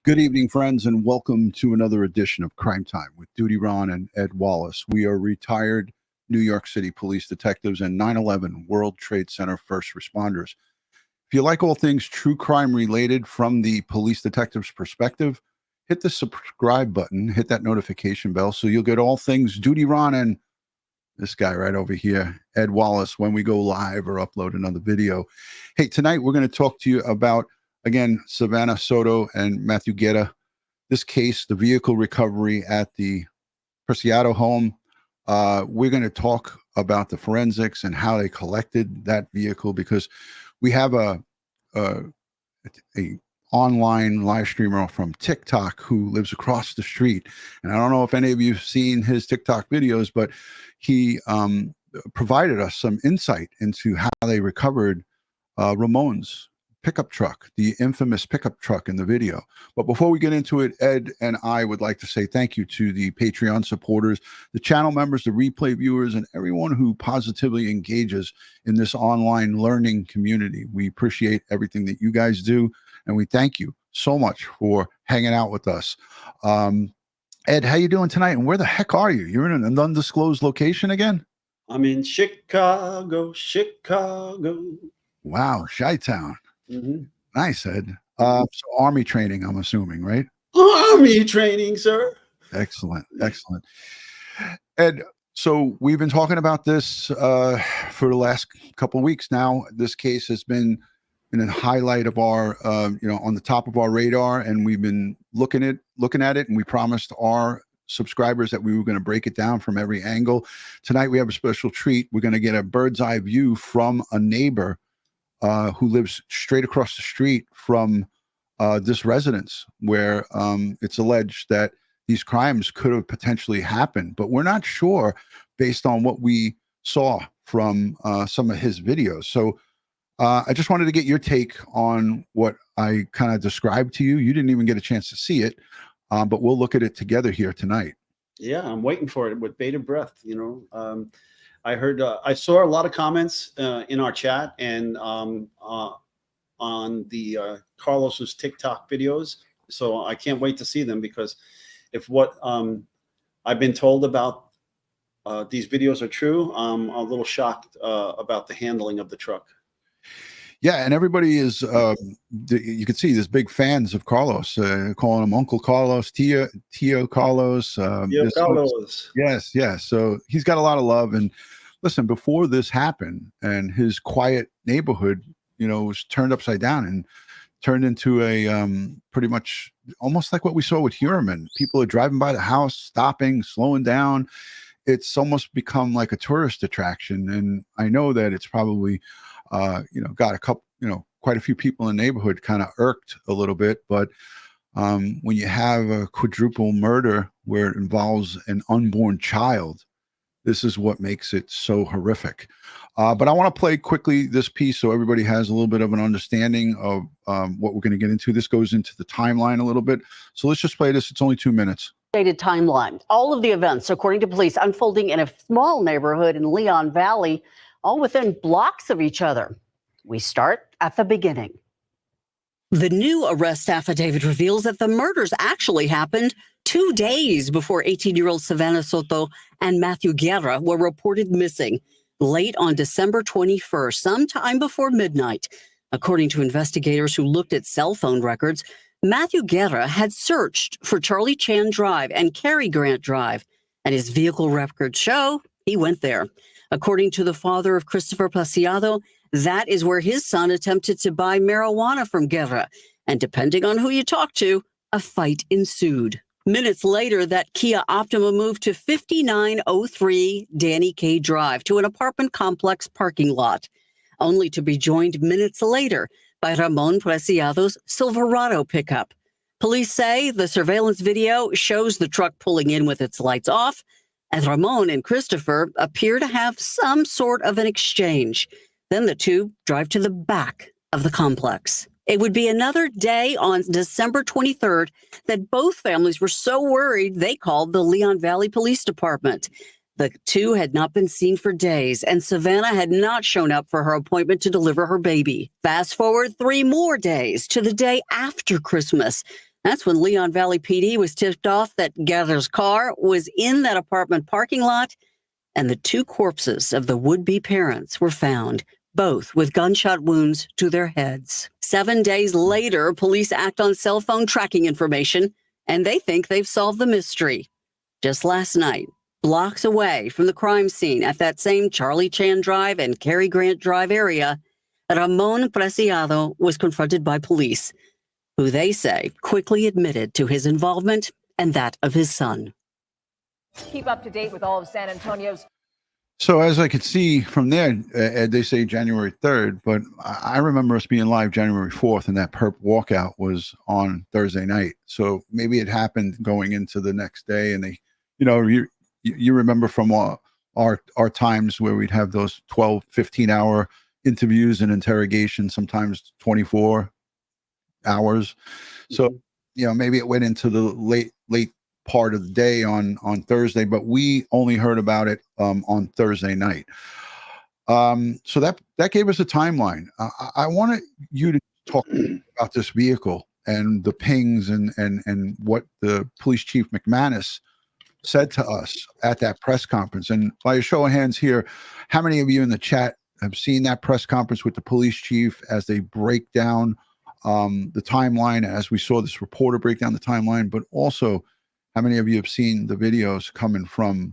Good evening, friends, and welcome to another edition of Crime Time with DutyRon and Ed Wallace. We are retired New York City police detectives and 9/11 World Trade Center first responders. If you like all things true crime related from the police detective's perspective, hit the subscribe button, hit that notification bell so you'll get all things DutyRon and this guy right over here, Ed Wallace, when we go live or upload another video. Hey, tonight we're going to talk to you about, again, Savanah Soto and Matthew Guerra. This case, the vehicle recovery at the Preciado home. We're going to talk about the forensics and how they collected that vehicle, because we have a online live streamer from TikTok who lives across the street. And I don't know if any of you have seen his TikTok videos, but he provided us some insight into how they recovered Ramon's pickup truck, the infamous pickup truck in the video. But before we get into it, Ed and I would like to say thank you to the Patreon supporters, the channel members, the replay viewers, and everyone who positively engages in this online learning community. We appreciate everything that you guys do, and we thank you so much for hanging out with us. Ed, how you doing tonight? And where the heck are you? You're in an undisclosed location again? I'm in Chicago. Wow, Chi-Town. Mm-hmm. Nice, Ed. So Army training, I'm assuming, right? Army training, sir. Excellent, excellent. Ed, so we've been talking about this for the last couple of weeks now. This case has been in a highlight of our, on the top of our radar, and we've been looking at it, and we promised our subscribers that we were going to break it down from every angle. Tonight we have a special treat. We're going to get a bird's eye view from a neighbor who lives straight across the street from this residence, where it's alleged that these crimes could have potentially happened, but we're not sure based on what we saw from some of his videos. So I just wanted to get your take on what I kind of described to you. You didn't even get a chance to see it, but we'll look at it together here tonight. Yeah, I'm waiting for it with bated breath. I saw a lot of comments in our chat and on the Carlos's TikTok videos. So I can't wait to see them, because if what I've been told about these videos are true, I'm a little shocked about the handling of the truck. Yeah, and everybody is, you can see there's big fans of Carlos, calling him Uncle Carlos, Tio Carlos. Tio Carlos. Yes, yes. So he's got a lot of love. And listen, before this happened and his quiet neighborhood, was turned upside down and turned into a pretty much almost like what we saw with Huraman. People are driving by the house, stopping, slowing down. It's almost become like a tourist attraction. And I know that it's probably got a couple, quite a few people in the neighborhood kind of irked a little bit. But when you have a quadruple murder where it involves an unborn child, this is what makes it so horrific. But I want to play quickly this piece so everybody has a little bit of an understanding of what we're going to get into. This goes into the timeline a little bit. So let's just play this. It's only 2 minutes. Timeline. All of the events, according to police, unfolding in a small neighborhood in Leon Valley, all within blocks of each other. We start at the beginning. The new arrest affidavit reveals that the murders actually happened 2 days before 18-year-old Savanah Soto and Matthew Guerra were reported missing late on December 21st, sometime before midnight. According to investigators who looked at cell phone records, Matthew Guerra had searched for Charlie Chan Drive and Cary Grant Drive, and his vehicle records show he went there. According to the father of Christopher Preciado, that is where his son attempted to buy marijuana from Guerra. And depending on who you talk to, a fight ensued. Minutes later, that Kia Optima moved to 5903 Danny K. Drive to an apartment complex parking lot, only to be joined minutes later by Ramon Preciado's Silverado pickup. Police say the surveillance video shows the truck pulling in with its lights off, and Ramon and Christopher appear to have some sort of an exchange. Then the two drive to the back of the complex. It would be another day on December 23rd that both families were so worried they called the Leon Valley Police Department. The two had not been seen for days, and Savanah had not shown up for her appointment to deliver her baby. Fast forward 3 more days to the day after Christmas, That's when Leon Valley PD was tipped off that Guerra's car was in that apartment parking lot, and the 2 corpses of the would-be parents were found, both with gunshot wounds to their heads. 7 days later, police act on cell phone tracking information, and they think they've solved the mystery. Just last night, blocks away from the crime scene at that same Charlie Chan Drive and Cary Grant Drive area, Ramon Preciado was confronted by police, who they say quickly admitted to his involvement and that of his son. Keep up to date with all of San Antonio's. So as I could see from there, Ed, they say January 3rd, but I remember us being live January 4th, and that perp walkout was on Thursday night. So maybe it happened going into the next day, and they, you remember from our times where we'd have those 12, 15-hour interviews and interrogations, sometimes 24 hours. So, maybe it went into the late part of the day on Thursday, but we only heard about it on Thursday night. So that gave us a timeline. I wanted you to talk about this vehicle and the pings and what the police chief McManus said to us at that press conference. And by a show of hands here, how many of you in the chat have seen that press conference with the police chief as they break down the timeline, as we saw this reporter break down the timeline, but also how many of you have seen the videos coming from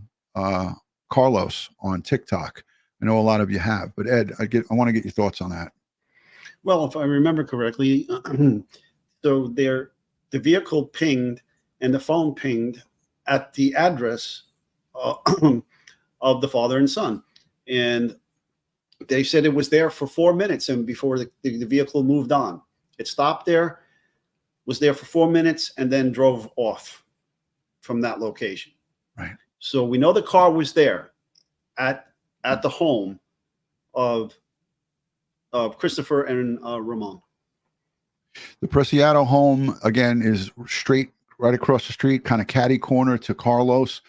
Carlos on TikTok? I know a lot of you have, but Ed, I want to get your thoughts on that. Well, if I remember correctly, so the vehicle pinged and the phone pinged at the address of the father and son. And they said it was there for 4 minutes and before the vehicle moved on. It stopped there, was there for 4 minutes, and then drove off from that location. Right. So we know the car was there at the home of Christopher and Ramon. The Preciado home, again, is right across the street, kind of catty corner to Carlos.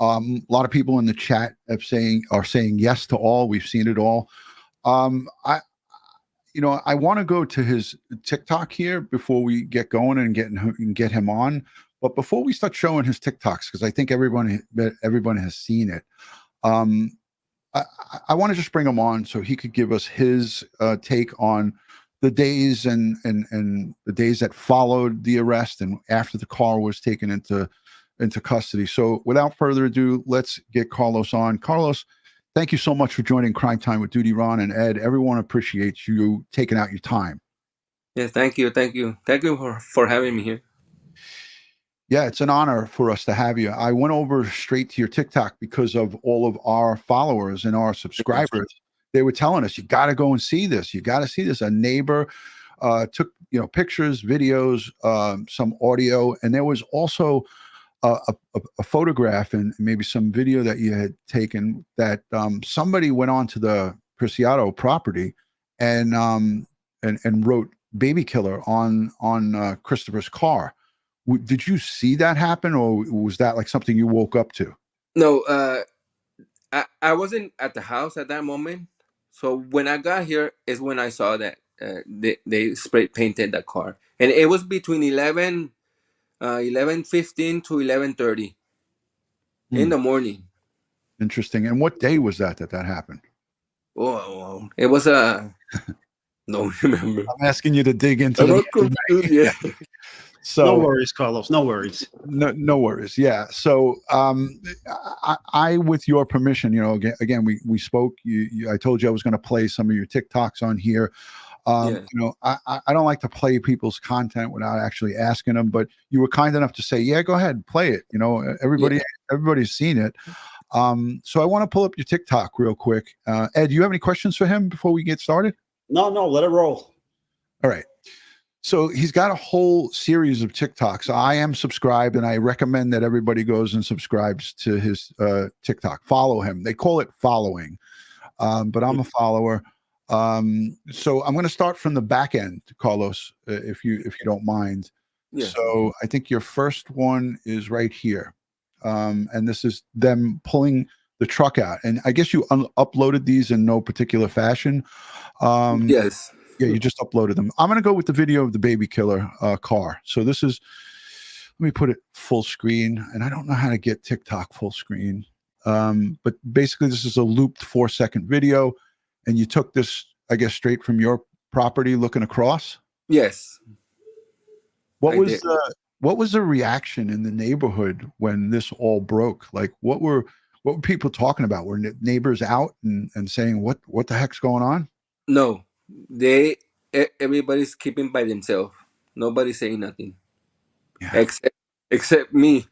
A lot of people in the chat are saying yes to all. We've seen it all. I want to go to his TikTok here before we get going and get him on. But before we start showing his TikToks, because I think everyone has seen it, I want to just bring him on so he could give us his take on the days and the days that followed the arrest and after the car was taken into custody. So without further ado, let's get Carlos on. Carlos, thank you so much for joining Crime Time with DutyRon and Ed. Everyone appreciates you taking out your time. Yeah, thank you. Thank you for having me here. Yeah, it's an honor for us to have you. I went over straight to your TikTok because of all of our followers and our subscribers. They were telling us, you got to go and see this. You got to see this. A neighbor took pictures, videos, some audio, and there was also a photograph and maybe some video that you had taken that somebody went onto the Preciado property and wrote "baby killer" on Christopher's car. Did you see that happen, or was that like something you woke up to? No, I wasn't at the house at that moment. So when I got here is when I saw that they spray painted the car, and it was between 11:15 to 11:30 in the morning. Interesting. And what day was that happened? Oh, it was don't remember. I'm asking you to dig into confused, yeah. So no worries, Carlos. No worries. No worries. Yeah. So I with your permission, again, we spoke. I told you I was going to play some of your TikToks on here. I don't like to play people's content without actually asking them, but you were kind enough to say, yeah, go ahead, play it. Everybody's seen it. So I want to pull up your TikTok real quick. Ed, do you have any questions for him before we get started? No, let it roll. All right. So he's got a whole series of TikToks. I am subscribed, and I recommend that everybody goes and subscribes to his TikTok. Follow him. They call it following, but I'm a follower. So I'm going to start from the back end, Carlos, if you don't mind. Yeah. So I think your first one is right here, and this is them pulling the truck out. And I guess you uploaded these in no particular fashion. Yes. Yeah, you just uploaded them. I'm going to go with the video of the baby killer car. So this is, let me put it full screen, and I don't know how to get TikTok full screen. But basically this is a looped 4-second video, and you took this, I guess, straight from your property looking across. Yes. What I was did. what was the reaction in the neighborhood when this all broke? Like, what were people talking about? Were neighbors out and saying, what the heck's going on? No, everybody's keeping by themselves. Nobody's saying nothing Yeah. except me.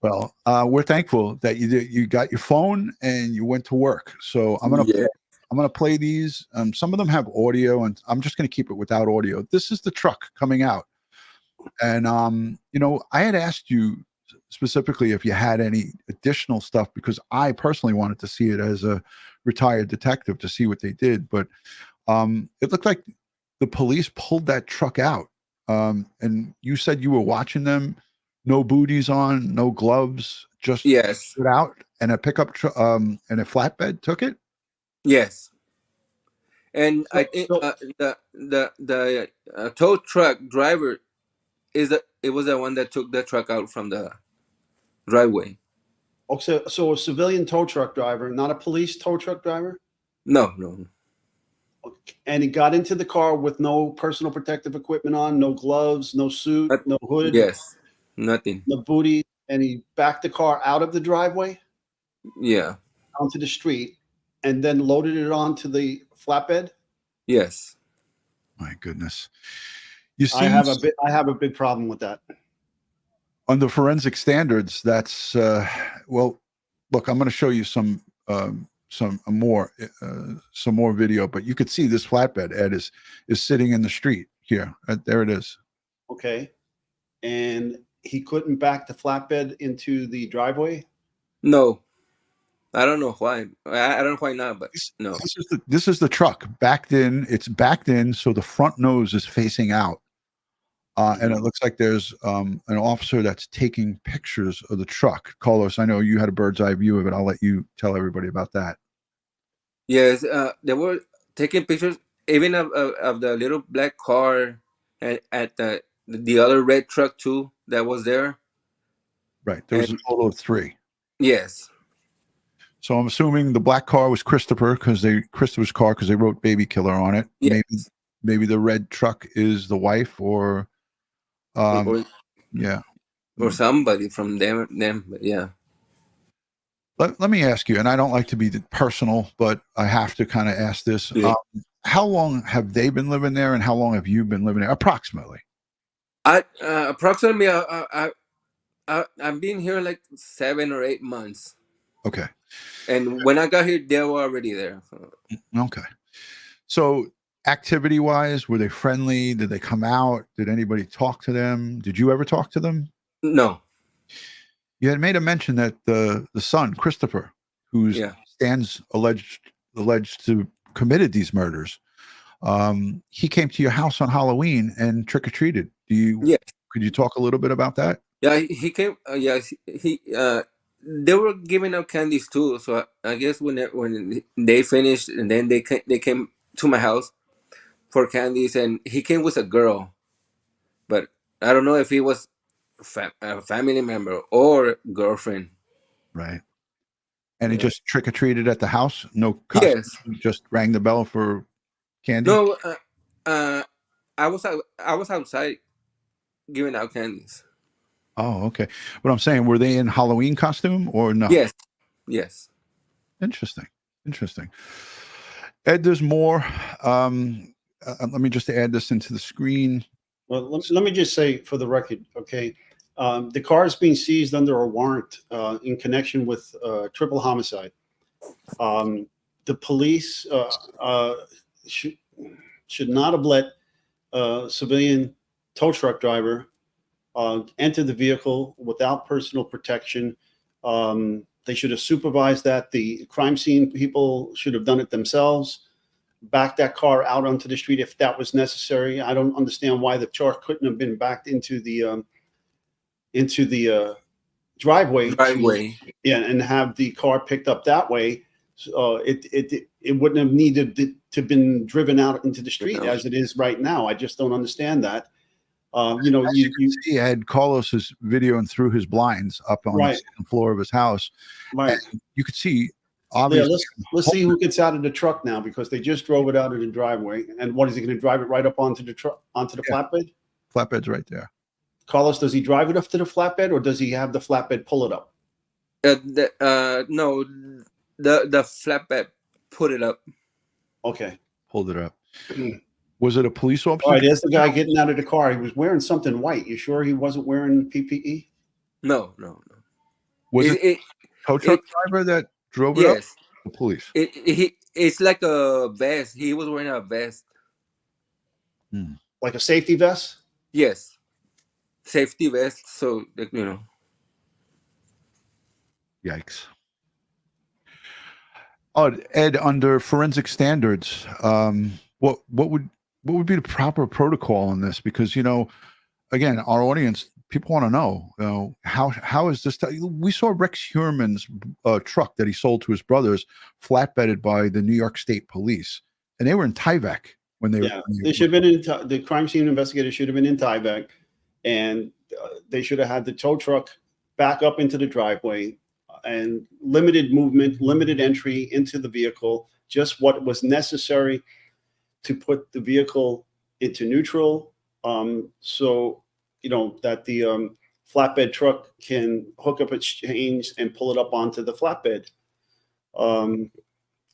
Well, we're thankful that you got your phone and you went to work. So I'm Yeah. gonna play these. Some of them have audio, and I'm just gonna keep it without audio. This is the truck coming out, and I had asked you specifically if you had any additional stuff, because I personally wanted to see it as a retired detective to see what they did, but it looked like the police pulled that truck out, and you said you were watching them. No booties on, no gloves, just Yes. put out, and a pickup and a flatbed took it. Yes. And I So, think so the tow truck driver it was the one that took the truck out from the driveway. okay, so a civilian tow truck driver, not a police tow truck driver, No. and he got into the car with no personal protective equipment on, no gloves, no suit, Not- no hood, yes. Nothing. no booty, and he backed the car out of the driveway Yeah. onto the street, and then loaded it onto the flatbed. Yes. My goodness. You I see, have a big problem with that. under forensic standards, that's well, look, I'm going to show you some more video, but you could see this flatbed, Ed, is sitting in the street here. There it is. Okay, and he couldn't back the flatbed into the driveway. No. I don't know why. I don't know why not, but no. This is the truck backed in. It's backed in, so the front nose is facing out. And it looks like there's an officer that's taking pictures of the truck. Carlos, I know you had a bird's eye view of it. I'll let you tell everybody about that. Yes, they were taking pictures even of the little black car and at the other red truck too that was there. Right. There was a And total of 3. yes. So I'm assuming the black car was Christopher's car, because they wrote baby killer on it. Yes. Maybe the red truck is the wife, or yeah. Or somebody from them, but yeah. Let me ask you, and I don't like to be personal, but I have to kind of ask this. Yeah. How long have they been living there, and how long have you been living there, approximately? Approximately I've been here like 7 or 8 months. Okay. And when I got here, they were already there. Okay. So activity wise, were they friendly? Did they come out? Did anybody talk to them? Did you ever talk to them? No. You had made a mention that the son, Christopher, who's stands alleged to committed these murders, he came to your house on Halloween and trick-or-treated. Could you talk a little bit about that? Yeah, he came. He they were giving out candies too. So I guess when they finished, and then they came to my house for candies, and he came with a girl, but I don't know if he was a family member or girlfriend. Right. And he just trick-or-treated at the house? No costume? Yes. Just rang the bell for candy? No, I was outside giving out candies. Oh, okay. But I'm saying, were they in Halloween costume or no? Yes. Interesting. Ed, there's more. Let me just add this into the screen. Well, let me just say for the record, okay, the car is being seized under a warrant in connection with triple homicide. The police should not have let a civilian tow truck driver enter the vehicle without personal protection. They should have supervised that. The crime scene people should have done it themselves. Back that car out onto the street if that was necessary. I don't understand why the car couldn't have been backed into the driveway. And have the car picked up that way. It it wouldn't have needed to been driven out into the street No. as it is right now. I just don't understand that. As you can see, Ed, Carlos is videoing through his blinds up on the second floor of his house. Right. And you could see, Yeah, obviously. let's see who gets out of the truck now, because they just drove it out of the driveway. And what is he going to drive it right up onto the truck, onto the flatbed? Flatbed's right there. Carlos, does he drive it up to the flatbed, or does he have the flatbed pull it up? No, the flatbed put it up. Okay. Pulled it up. Was it a police officer? All right, there's the guy getting out of the car. He was wearing something white. You sure he wasn't wearing PPE? No. Was it a tow truck driver that drove it up? Yes. The police. It's like a vest. He was wearing a vest. Like a safety vest? Yes. Safety vest. So, you know. Yikes. Oh, Ed, under forensic standards, what would be the proper protocol on this? Because, you know, again, our audience, people want to know, you know, how is this? We saw Rex Heuermann's truck that he sold to his brothers flatbedded by the New York State Police, and they were in Tyvek when they were. They should have been in the crime scene investigators should have been in Tyvek, and they should have had the tow truck back up into the driveway and limited movement, limited entry into the vehicle, just what was necessary to put the vehicle into neutral, so you know that the flatbed truck can hook up its chains and pull it up onto the flatbed.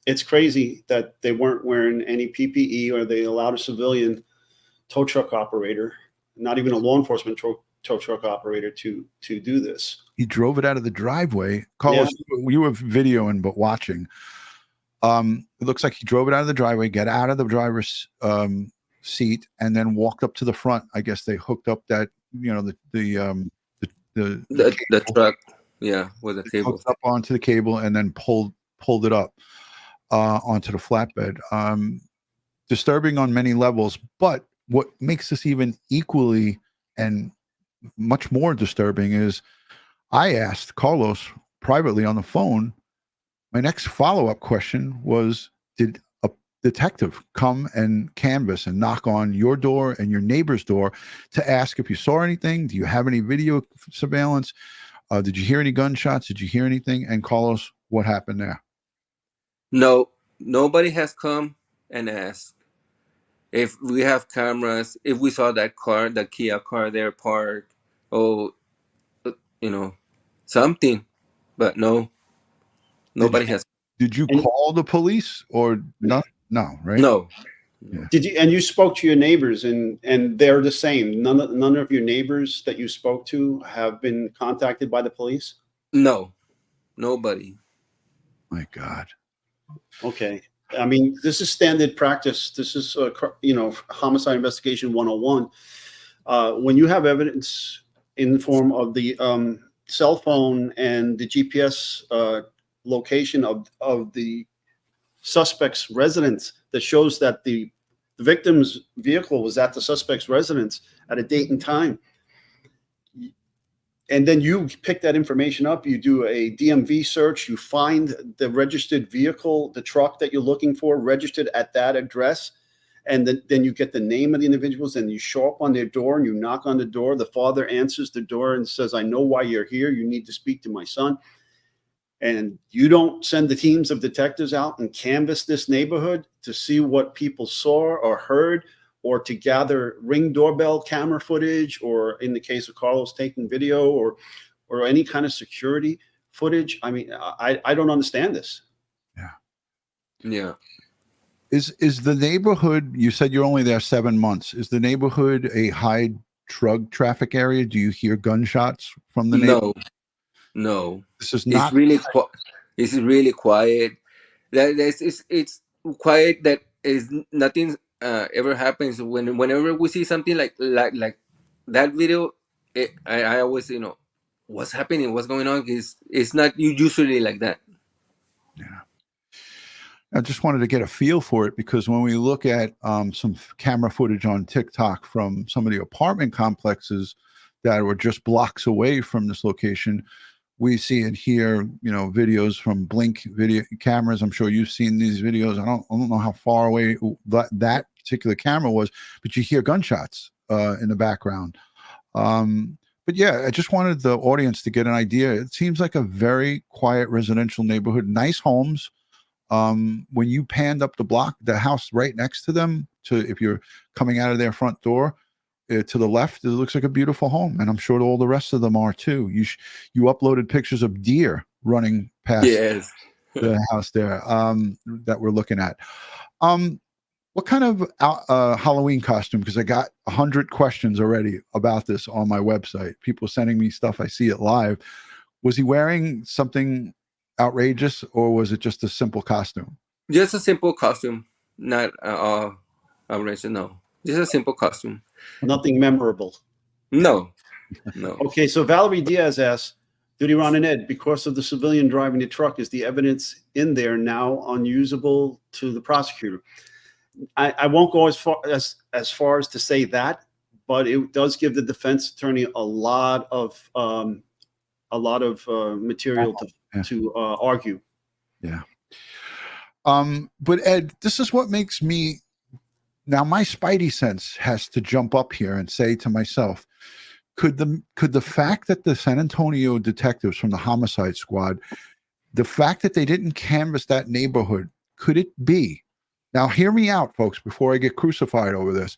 It's crazy that they weren't wearing any PPE, or they allowed a civilian tow truck operator, not even a law enforcement tow truck operator, to do this. He drove it out of the driveway. Carlos, you were videoing but watching. It looks like he drove it out of the driveway, got out of the driver's seat, and then walked up to the front. I guess they hooked up that, you know, the truck, with the cable, hooked up onto the cable, and then pulled it up onto the flatbed. Disturbing on many levels, but what makes this even equally and much more disturbing is I asked Carlos privately on the phone. My next follow-up question was, did a detective come and canvass and knock on your door and your neighbor's door to ask if you saw anything? Do you have any video surveillance? Did you hear any gunshots? Did you hear anything? And Carlos, what happened there? No, nobody has come and asked if we have cameras, if we saw that car, the Kia car there parked, or, you know, something, but no, nobody has. Did you call the police or not? No, right? No. Yeah. Did you? And you spoke to your neighbors, and they're the same. None of your neighbors that you spoke to have been contacted by the police? No, nobody. My God. Okay. I mean, this is standard practice. This is, you know, homicide investigation 101. When you have evidence in the form of the cell phone and the GPS location of the suspect's residence that shows that the victim's vehicle was at the suspect's residence at a date and time, and then you pick that information up, you do a DMV search, you find the registered vehicle, the truck that you're looking for, registered at that address, and then you get the name of the individuals, and you show up on their door and you knock on the door. The father answers the door and says, "I know why you're here. You need to speak to my son." And you don't send the teams of detectives out and canvass this neighborhood to see what people saw or heard, or to gather Ring doorbell camera footage, or in the case of Carlos, taking video, or any kind of security footage. I mean, I don't understand this. Yeah. Is the neighborhood, you said you're only there 7 months. Is the neighborhood a high drug traffic area? Do you hear gunshots from the neighborhood? No. This is not. It's really quiet. It's quiet. That is nothing ever happens. Whenever we see something like that video, I always, you know, what's happening, what's going on. It's not usually like that. Yeah. I just wanted to get a feel for it, because when we look at some camera footage on TikTok from some of the apartment complexes that were just blocks away from this location, We see and hear, videos from Blink video cameras. I'm sure you've seen these videos. I don't know how far away that particular camera was, but you hear gunshots in the background. But yeah, I just wanted the audience to get an idea. It seems like a very quiet residential neighborhood, nice homes. When you panned up the block, the house right next to them, if you're coming out of their front door, to the left, it looks like a beautiful home, and I'm sure all the rest of them are too. You uploaded pictures of deer running past Yes. the house there that we're looking at. What kind of Halloween costume? Because I got 100 questions already about this on my website. People sending me stuff. I see it live. Was he wearing something outrageous, or was it just a simple costume? Just a simple costume, not outrageous. No, just a simple costume. Nothing memorable. No. Okay, so Valerie Diaz asks, DutyRon and Ed, because of the civilian driving the truck, is the evidence in there now unusable to the prosecutor? I won't go as far as to say that, but it does give the defense attorney a lot of material to argue. Yeah. But Ed, this is what makes me, now my spidey sense has to jump up here and say to myself, could the fact that the San Antonio detectives from the homicide squad, the fact that they didn't canvass that neighborhood, could it be, now hear me out, folks, before I get crucified over this,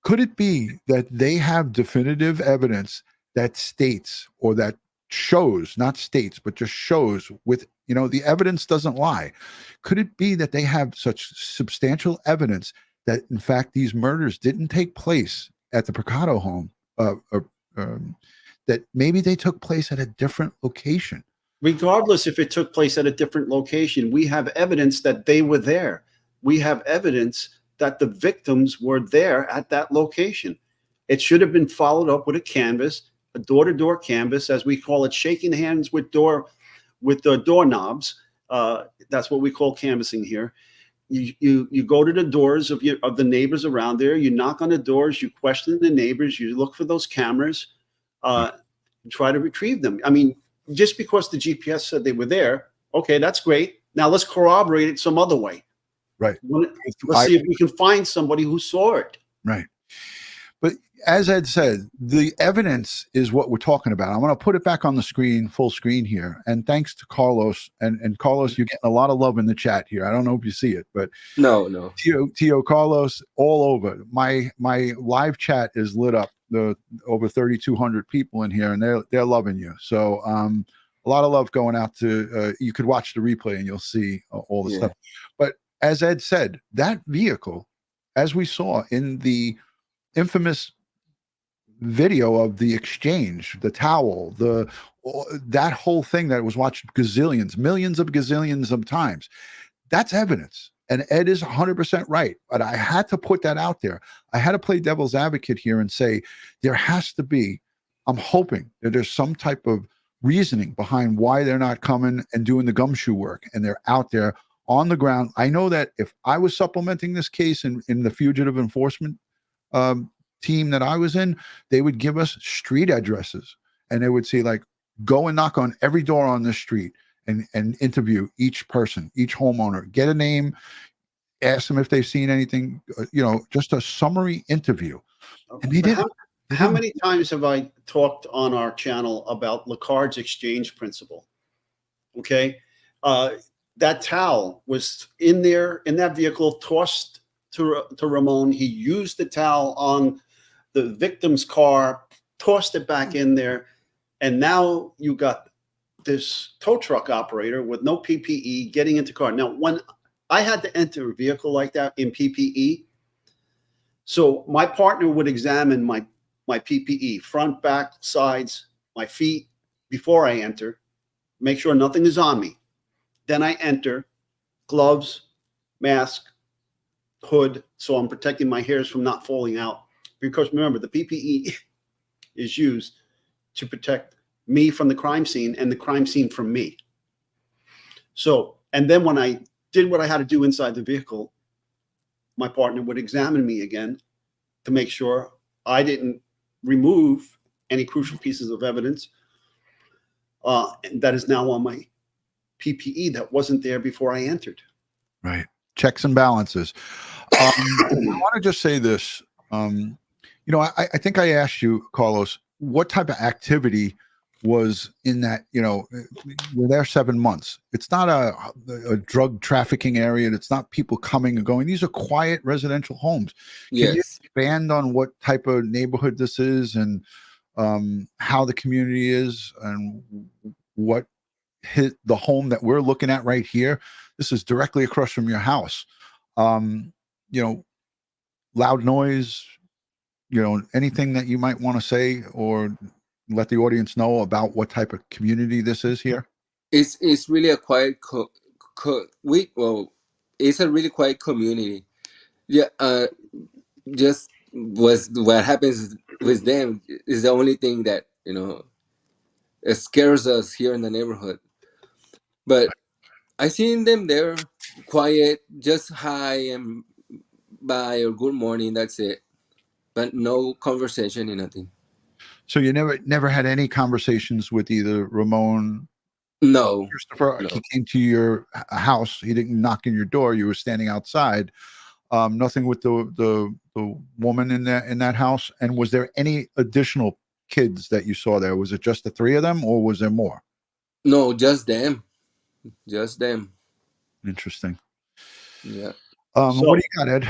could it be that they have definitive evidence that states, or that shows, not states, but just shows with, the evidence doesn't lie. Could it be that they have such substantial evidence that in fact these murders didn't take place at the Preciado home, that maybe they took place at a different location? Regardless if it took place at a different location, we have evidence that they were there. We have evidence that the victims were there at that location. It should have been followed up with a canvas, a door-to-door canvas, as we call it, shaking hands with the doorknobs. That's what we call canvassing here. You go to the doors of the neighbors around there. You knock on the doors. You question the neighbors. You look for those cameras. Try to retrieve them. I mean, just because the GPS said they were there, okay, that's great. Now let's corroborate it some other way. Right. Let's see if we can find somebody who saw it. Right. But as Ed said, the evidence is what we're talking about. I'm going to put it back on the screen, full screen here. And thanks to Carlos. And Carlos, you're getting a lot of love in the chat here. I don't know if you see it, but No. Tio, Carlos, all over. My live chat is lit up. The over 3,200 people in here, and they're loving you. So a lot of love going out to. You could watch the replay and you'll see all the stuff. But as Ed said, that vehicle, as we saw in the infamous video of the exchange, the towel, that whole thing that was watched millions of times, that's evidence. And Ed is 100% right. But I had to put that out there. I had to play devil's advocate here and say, there has to be, I'm hoping that there's some type of reasoning behind why they're not coming and doing the gumshoe work. And they're out there on the ground. I know that if I was supplementing this case in the fugitive enforcement team that I was in, they would give us street addresses. And they would say, like, go and knock on every door on the street. And interview each person, each homeowner, get a name, ask them if they've seen anything, just a summary interview. And they didn't. How many times have I talked on our channel about Lecard's exchange principle? Okay. That towel was in that vehicle, tossed to Ramon. He used the towel on the victim's car, tossed it back in there. And now you got this tow truck operator with no PPE getting into car. Now, when I had to enter a vehicle like that in PPE, so my partner would examine my PPE, front, back, sides, my feet, before I enter, make sure nothing is on me. Then I enter, gloves, mask, hood, so I'm protecting my hairs from not falling out. Because remember, the PPE is used to protect me from the crime scene and the crime scene from me. So, and then when I did what I had to do inside the vehicle, my partner would examine me again to make sure I didn't remove any crucial pieces of evidence. and that is now on my PPE that wasn't there before I entered. Right. Checks and balances. I want to just say this. I think I asked you, Carlos, what type of activity was in that, you're there 7 months. It's not a drug trafficking area. It's not people coming and going. These are quiet residential homes. Can you Yes. expand on what type of neighborhood this is and how the community is and what hit the home that we're looking at right here? This is directly across from your house. Loud noise, anything that you might want to say or let the audience know about what type of community this is here? It's really a quiet it's a really quiet community. Yeah. Just was what happens with them is the only thing that it scares us here in the neighborhood. But I seen them there, quiet, just hi and bye or good morning. That's it. But no conversation and nothing. So you never had any conversations with either Ramon, No. Christopher? No. He came to your house. He didn't knock on your door. You were standing outside. Nothing with the woman in that house. And was there any additional kids that you saw there? Was it just the three of them, or was there more? No, just them. Just them. Interesting. Yeah. What do you got, Ed?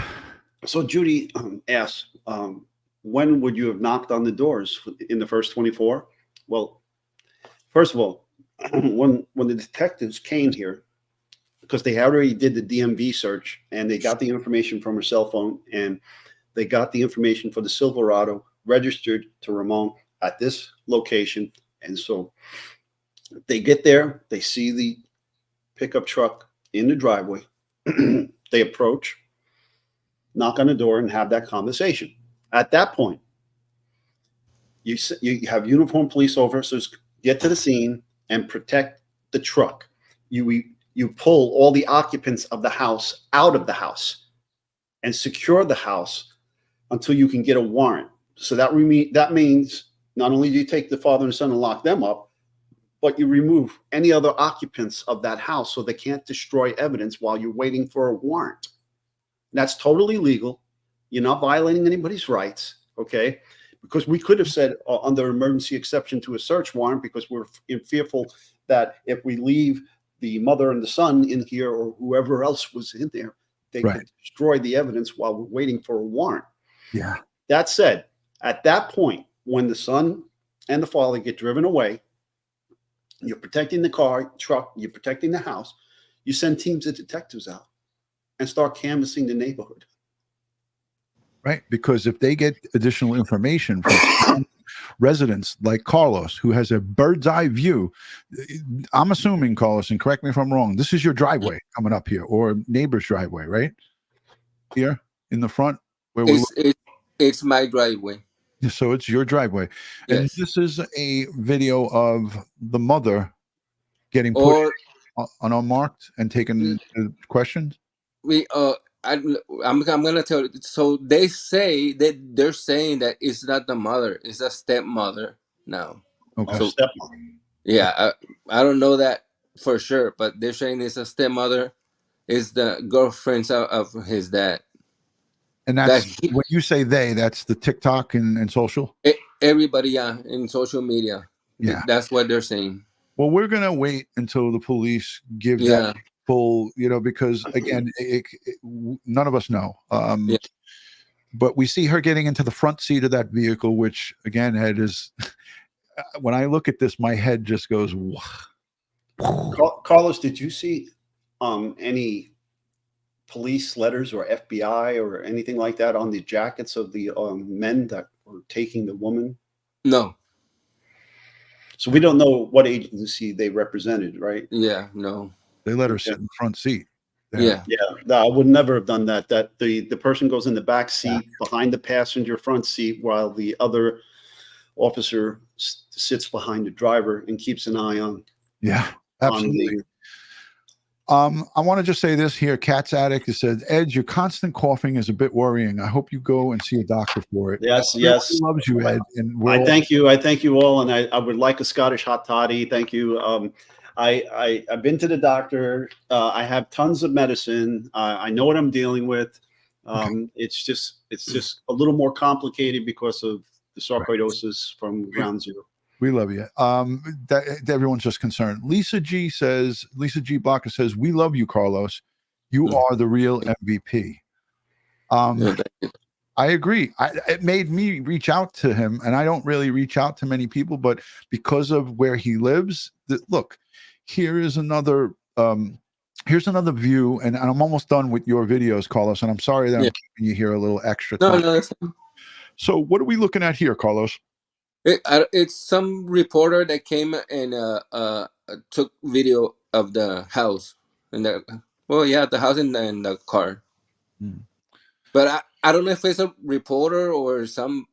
So Judy asks, when would you have knocked on the doors in the first 24? Well, first of all, when the detectives came here, because they already did the DMV search and they got the information from her cell phone and they got the information for the Silverado registered to Ramon at this location. And so they get there, they see the pickup truck in the driveway, they approach, knock on the door and have that conversation. At that point, you have uniformed police officers get to the scene and protect the truck. You pull all the occupants of the house out of the house and secure the house until you can get a warrant. So that means not only do you take the father and son and lock them up, but you remove any other occupants of that house so they can't destroy evidence while you're waiting for a warrant. That's totally legal. You're not violating anybody's rights, okay? Because we could have said under emergency exception to a search warrant because we're fearful that if we leave the mother and the son in here or whoever else was in there, they could destroy the evidence while we're waiting for a warrant. Yeah. That said, at that point, when the son and the father get driven away, you're protecting the car, truck, you're protecting the house, you send teams of detectives out and start canvassing the neighborhood. Right. Because if they get additional information from residents like Carlos, who has a bird's eye view, I'm assuming, Carlos, and correct me if I'm wrong, this is your driveway coming up here or neighbor's driveway, right? Here in the front where it's my driveway. So it's your driveway. Yes. And this is a video of the mother getting pushed on unmarked and taken questions. I'm gonna tell you. So they say that they're saying that it's not the mother, it's a stepmother now. Okay. So, Stepmother. Yeah, I don't know that for sure, but they're saying it's a stepmother. Is the girlfriend of his dad. And that's when you say they, that's the TikTok and social? Everybody, yeah, in social media. Yeah. That's what they're saying. Well, we're going to wait until the police give that full, because again, none of us know. But we see her getting into the front seat of that vehicle, which again, Ed, is, when I look at this, my head just goes, Carlos, did you see any police letters or FBI or anything like that on the jackets of the men that were taking the woman? No. So we don't know what agency they represented, right? Yeah, no. They let her sit in the front seat. Yeah. No, I would never have done that. That the person goes in the back seat behind the passenger front seat while the other officer sits behind the driver and keeps an eye on. Yeah, absolutely. I want to just say this here. Cat's Addict has said, Ed, your constant coughing is a bit worrying. I hope you go and see a doctor for it. Yes, Everyone yes. loves you, Ed. And we're I all, thank you. I thank you all, and I would like a Scottish hot toddy. Thank you. I've been to the doctor. I have tons of medicine. I know what I'm dealing with. It's just a little more complicated because of the sarcoidosis from ground zero. we love you. Everyone's just concerned. Lisa G Blocker says, we love you, Carlos. You are the real MVP. I agree. It made me reach out to him, and I don't really reach out to many people, but because of where he lives, look, here's another view, and I'm almost done with your videos, Carlos, and I'm sorry that I'm keeping you here a little extra time. No. So what are we looking at here, Carlos? It's some reporter that came and took video of the house and the house and the car. But I don't know if it's a reporter or some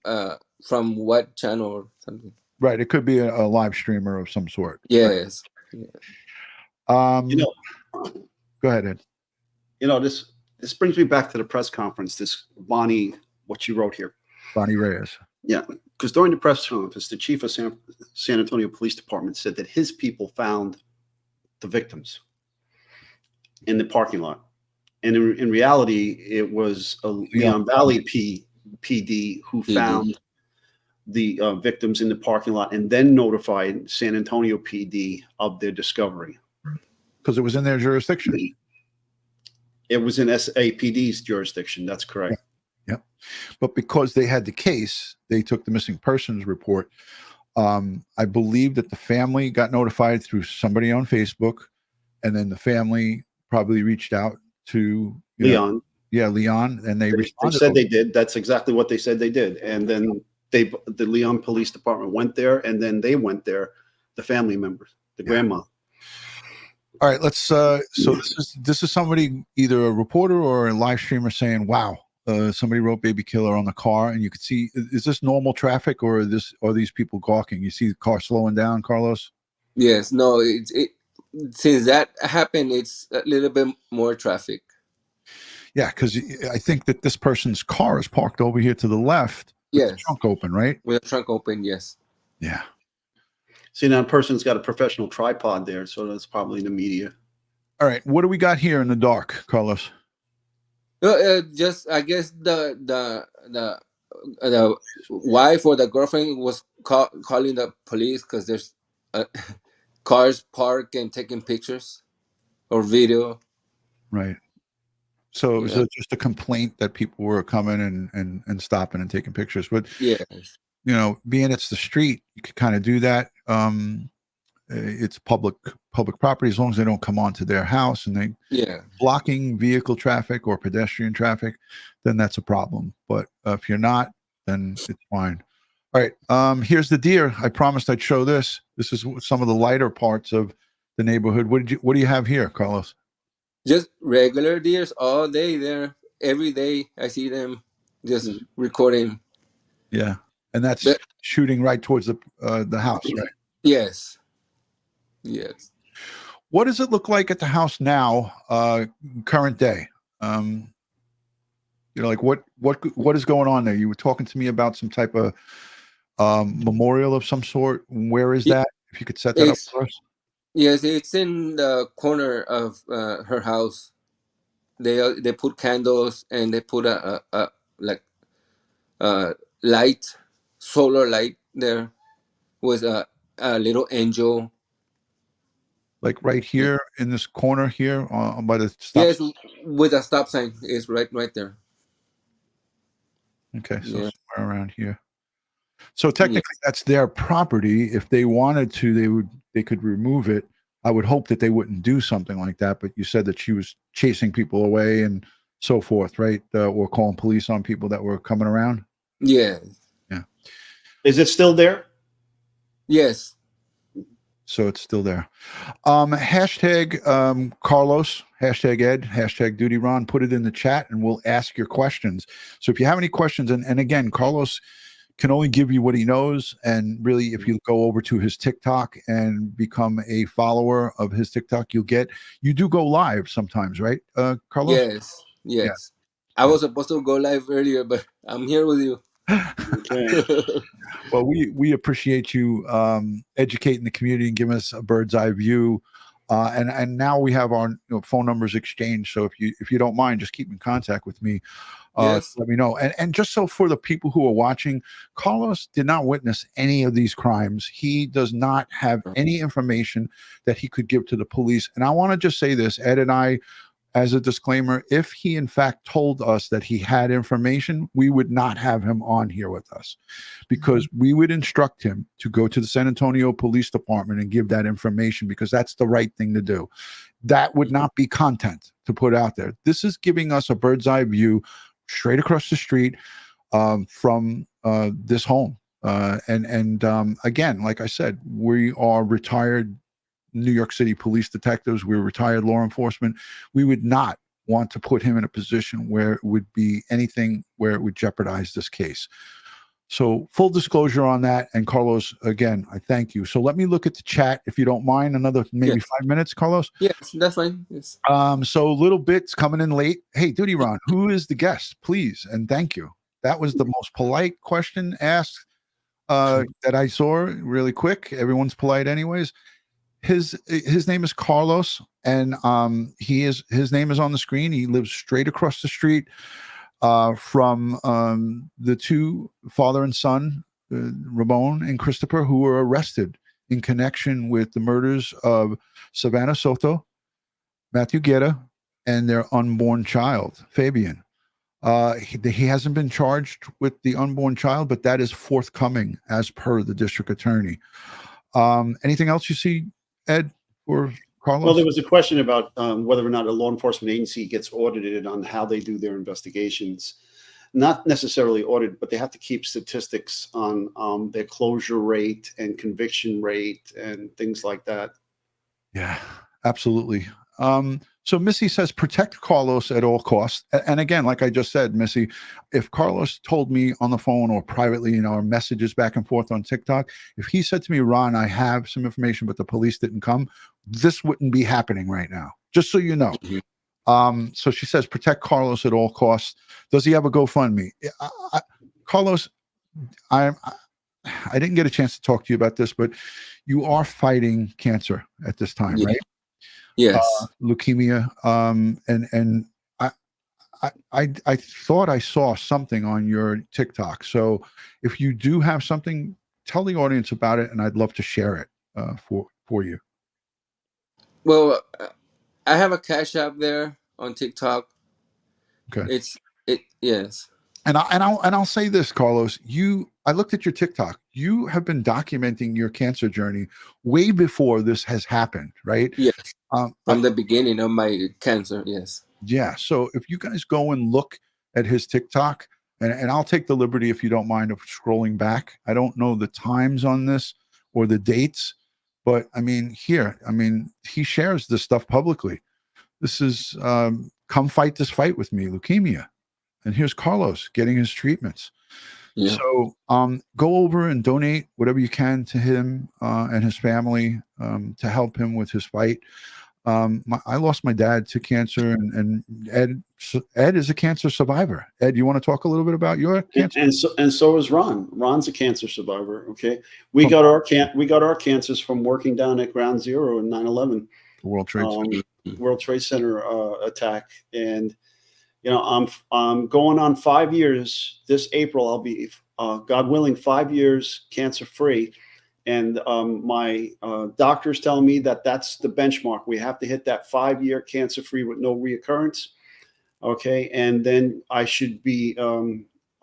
from what channel or something. Right, it could be a live streamer of some sort. Yes. Right? Go ahead, Ed. This brings me back to the press conference. This Bonnie, what you wrote here. Bonnie Reyes. Yeah, because during the press conference, the chief of San Antonio Police Department said that his people found the victims in the parking lot. And in reality, it was a Leon Valley PD who found the victims in the parking lot and then notified San Antonio PD of their discovery. Because it was in their jurisdiction. It was in SAPD's jurisdiction. That's correct. Yep. But because they had the case, they took the missing persons report. I believe that the family got notified through somebody on Facebook, and then the family probably reached out to Leon. Leon, and they responded. They said they did. That's exactly what they said they did. And then the Leon Police Department went there, and then they went there, the family members, the grandma. All right, let's. So this is somebody, either a reporter or a live streamer, saying, "Wow, somebody wrote baby killer on the car," and you could see. Is this normal traffic, or are these people gawking? You see the car slowing down, Carlos? Yes. No. Since that happened, it's a little bit more traffic. Yeah, because I think that this person's car is parked over here to the left. With the trunk open, right? With the trunk open, yes. Yeah. See, now, a person's got a professional tripod there, so that's probably the media. All right, what do we got here in the dark, Carlos? Just I guess the wife or the girlfriend was calling the police because there's cars parked and taking pictures or video. Right. So is it just a complaint that people were coming and stopping and taking pictures? But being it's the street, you could kind of do that. It's public property, as long as they don't come onto their house and they blocking vehicle traffic or pedestrian traffic, then that's a problem. But if you're not, then it's fine. All right, here's the deer. I promised I'd show this. This is some of the lighter parts of the neighborhood. What do you have here, Carlos? Just regular deers all day there. Every day I see them just recording. Yeah, and that's shooting right towards the house, right? Yes. What does it look like at the house now, current day? Like what is going on there? You were talking to me about some type of memorial of some sort. Where is that? If you could set that up for us. Yes, it's in the corner of her house. They put candles and they put a light, solar light there with a little angel. Like right here in this corner here by the stop. Yes, with a stop sign is right there. Okay, so somewhere around here. So technically, that's their property. If they wanted to, they could remove it. I would hope that they wouldn't do something like that. But you said that she was chasing people away and so forth, right? Or calling police on people that were coming around. Yeah. Is it still there? Yes. So it's still there. Hashtag Carlos, hashtag Ed, hashtag DutyRon. Put it in the chat and we'll ask your questions. So if you have any questions, and again, Carlos can only give you what he knows. And really, if you go over to his TikTok and become a follower of his TikTok, you do go live sometimes, right, Carlos? Yes, yes. I was supposed to go live earlier, but I'm here with you. Okay. Well, we appreciate you educating the community and giving us a bird's eye view. And now we have our phone numbers exchanged. So if you don't mind, just keep in contact with me. Yes. Let me know. And just so for the people who are watching, Carlos did not witness any of these crimes. He does not have any information that he could give to the police. And I want to just say this, Ed and I, as a disclaimer, if he in fact told us that he had information, we would not have him on here with us, because we would instruct him to go to the San Antonio Police Department and give that information, because that's the right thing to do. That would not be content to put out there. This is giving us a bird's eye view straight across the street from this home. And again, like I said, we are retired New York City police detectives. We're retired law enforcement. We would not want to put him in a position where it would be anything where it would jeopardize this case. So full disclosure on that. And Carlos, again, I thank you. So let me look at the chat, if you don't mind, another maybe 5 minutes, Carlos. Yes, that's fine. Yes. So little bits coming in late. Hey, DutyRon, who is the guest, please? And thank you. That was the most polite question asked that I saw really quick. Everyone's polite anyways. His name is Carlos, and his name is on the screen. He lives straight across the street from the two father and son, Ramon and Christopher, who were arrested in connection with the murders of Savanah Soto Matthew Guerra and their unborn child, Fabian. He hasn't been charged with the unborn child, but that is forthcoming as per the district attorney. Anything else you see, Ed, or Carlos? Well, there was a question about whether or not a law enforcement agency gets audited on how they do their investigations. Not necessarily audited, but they have to keep statistics on their closure rate and conviction rate and things like that. Yeah, absolutely. So Missy says, protect Carlos at all costs. And again, like I just said, Missy, if Carlos told me on the phone or privately in our messages back and forth on TikTok, if he said to me, Ron, I have some information, but the police didn't come, this wouldn't be happening right now, just so you know. So she says, protect Carlos at all costs. Does he have a GoFundMe? Carlos, I didn't get a chance to talk to you about this, but you are fighting cancer at this time, right? Yes. Leukemia. And I thought I saw something on your TikTok. So if you do have something, tell the audience about it, and I'd love to share it for you. Well, I have a Cash App there on TikTok. Okay. Yes. And I'll say this, Carlos. I looked at your TikTok. You have been documenting your cancer journey way before this has happened, right? Yes. From the beginning of my cancer, yes. Yeah. So if you guys go and look at his TikTok, and I'll take the liberty, if you don't mind, of scrolling back. I don't know the times on this or the dates, but I mean, he shares this stuff publicly. This is come fight this fight with me, leukemia. And here's Carlos getting his treatments. Yeah. So go over and donate whatever you can to him and his family to help him with his fight. I lost my dad to cancer, and Ed is a cancer survivor. Ed, you want to talk a little bit about your cancer? And so is Ron. Ron's a cancer survivor. Okay, we got our cancers from working down at Ground Zero in 9/11, World Trade Center attack. And I'm going on 5 years. This April, I'll be, God willing, 5 years cancer free. And my doctors tell me that that's the benchmark. We have to hit that 5-year cancer free with no reoccurrence. Okay. And then I should be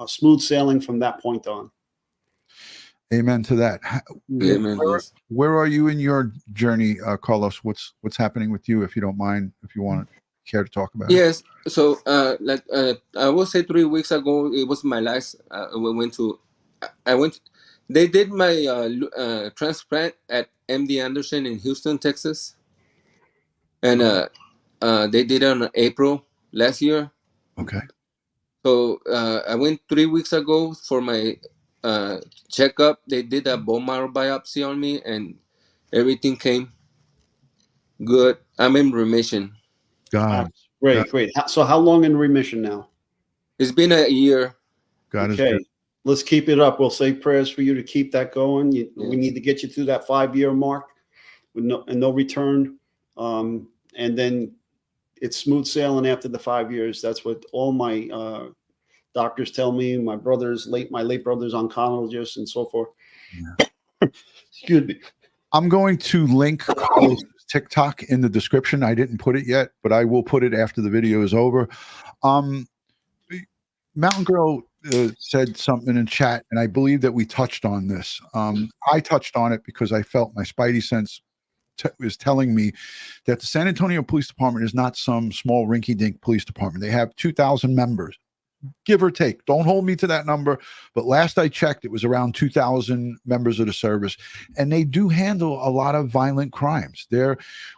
smooth sailing from that point on. Amen to that. Amen. Where are you in your journey, Carlos? What's happening with you, if you don't mind, if you want to care to talk about it? Yes. So I will say 3 weeks ago, it was my last, they did my transplant at MD Anderson in Houston, Texas. And they did it in April last year. Okay. So I went 3 weeks ago for my checkup. They did a bone marrow biopsy on me, and everything came good. I'm in remission. God, God, Great. So how long in remission now? It's been a year. God is Okay. good. Let's keep it up. We'll say prayers for you to keep that going. Yeah. We need to get you through that 5-year mark with no return. And then it's smooth sailing after the 5 years. That's what all my doctors tell me. My late brother's oncologist and so forth. Yeah. Excuse me. I'm going to link Carlos' TikTok in the description. I didn't put it yet, but I will put it after the video is over. Mountain Girl said something in chat, and I believe that we touched on this. I touched on it because I felt my spidey sense was telling me that the San Antonio Police Department is not some small rinky-dink police department. They have 2,000 members, give or take. Don't hold me to that number, but last I checked, it was around 2,000 members of the service, and they do handle a lot of violent crimes.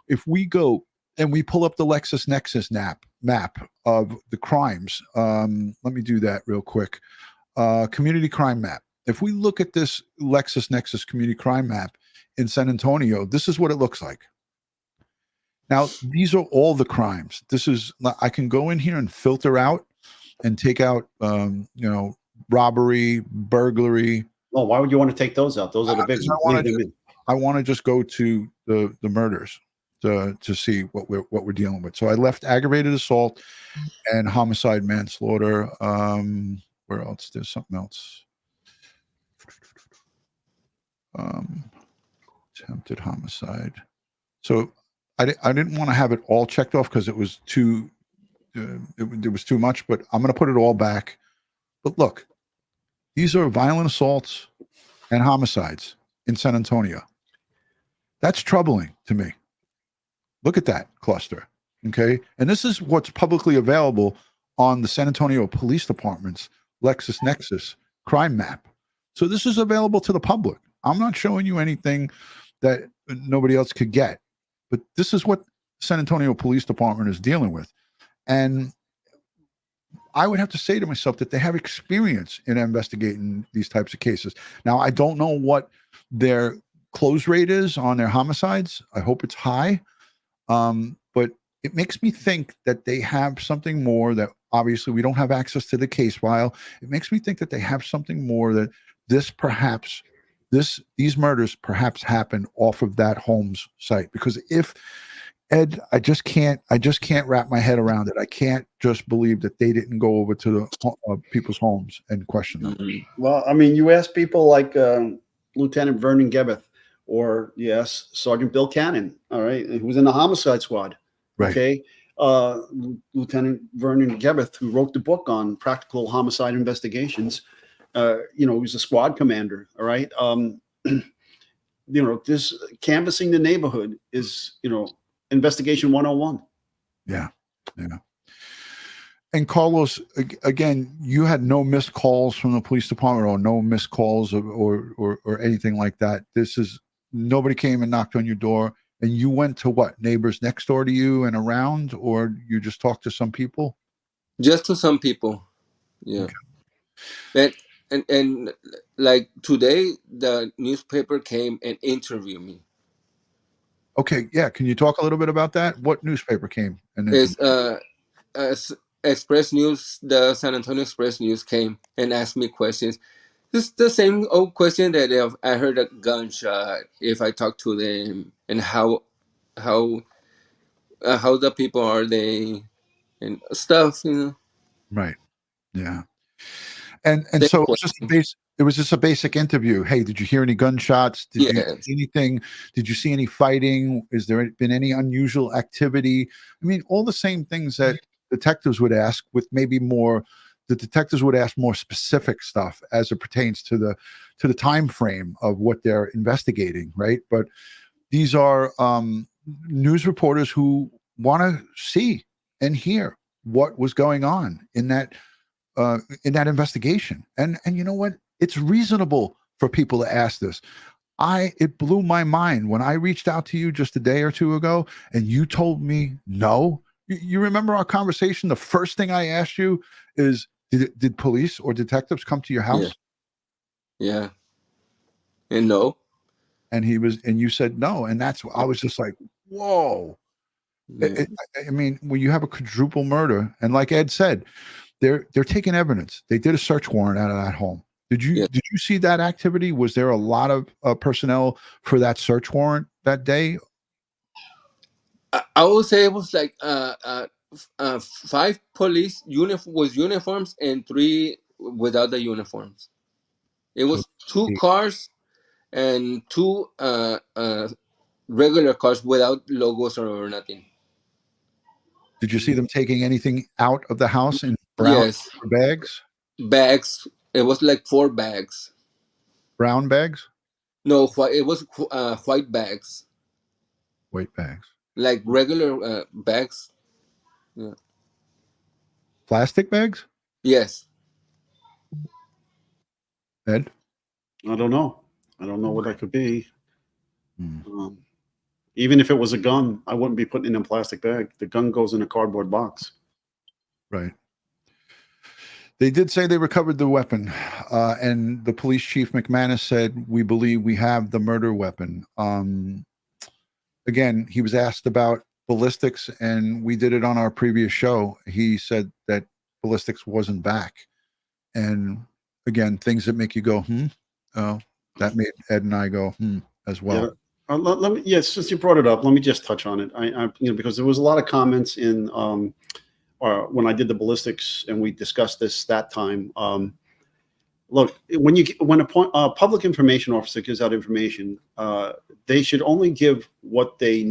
If we go and we pull up the LexisNexis map of the crimes, let me do that real quick. Community crime map. If we look at this LexisNexis community crime map in San Antonio, this is what it looks like. Now, these are all the crimes. I can go in here and filter out and take out, robbery, burglary. Oh, why would you want to take those out? Those are the big ones. I want to just go to the murders to see what we're dealing with. So I left aggravated assault and homicide, manslaughter. Where else? There's something else. Attempted homicide. So I didn't want to have it all checked off because it was too it was too much, but I'm going to put it all back. But look, these are violent assaults and homicides in San Antonio. That's troubling to me. Look at that cluster. Okay. And this is what's publicly available on the San Antonio Police Department's LexisNexis crime map. So this is available to the public. I'm not showing you anything that nobody else could get, but this is what San Antonio Police Department is dealing with. And I would have to say to myself that they have experience in investigating these types of cases. Now, I don't know what their close rate is on their homicides. I hope it's high. But it makes me think that they have something more that obviously we don't have access to the case file. It makes me think that they have something more that these murders perhaps happen off of that home's site. Because if Ed, I just can't wrap my head around it. I can't just believe that they didn't go over to the people's homes and question them. Mm-hmm. Well, I mean, you ask people like Lieutenant Vernon Gebeth or Sergeant Bill Cannon, all right, who was in the homicide squad. Right. Okay. Lieutenant Vernon Gebeth, who wrote the book on practical homicide investigations, he was a squad commander. All right. This canvassing the neighborhood is, investigation 101. Yeah. And Carlos, again, you had no missed calls from the police department or no missed calls or anything like that. Nobody came and knocked on your door, and you went to what, neighbors next door to you and around, or you just talked to some people? Just to some people. Yeah. Okay. And like today, the newspaper came and interviewed me. Okay, yeah. Can you talk a little bit about that? What newspaper came? It's Express News. The San Antonio Express News came and asked me questions. It's the same old question that if I heard a gunshot, if I talk to them, and how the people are they, and stuff, Right. Yeah. And so it was just a basic interview. Hey, did you hear any gunshots? Did you see anything? Did you see any fighting? Is there been any unusual activity? I mean, all the same things that detectives would ask, with maybe more. The detectives would ask more specific stuff as it pertains to the time frame of what they're investigating, right? But these are news reporters who want to see and hear what was going on in that investigation. And you know what? It's reasonable for people to ask this. It blew my mind when I reached out to you just a day or two ago and you told me no. You remember our conversation? The first thing I asked you is, did police or detectives come to your house? Yeah. And no. And you said no. And I was just like, whoa. Yeah. I mean, when you have a quadruple murder, and like Ed said, they're taking evidence. They did a search warrant out of that home. Did Yeah. you see that activity? Was there a lot of personnel for that search warrant that day? I would say it was like 5 police uniforms and 3 without the uniforms. It So was 2 cars and 2 regular cars without logos or nothing. did you see them taking anything out of the house in brown Yes, bags? bags. It was like 4 bags. Brown bags? No, it was white bags, White bags. like regular bags. Yeah. Plastic bags? Yes. Ed? I don't know. I don't know what that could be. Hmm. Even if it was a gun, I wouldn't be putting it in a plastic bag. The gun goes in a cardboard box. Right. They did say they recovered the weapon, and the police chief McManus said, "We believe we have the murder weapon." Again, he was asked about ballistics, and we did it on our previous show. He said that ballistics wasn't back, and again, things that make you go, Oh, that made Ed and I go, as well. Yeah. Let me. Yes, since you brought it up, let me just touch on it. I because there was a lot of comments in when I did the ballistics and we discussed this that time. Look, when a public information officer gives out information, they should only give what they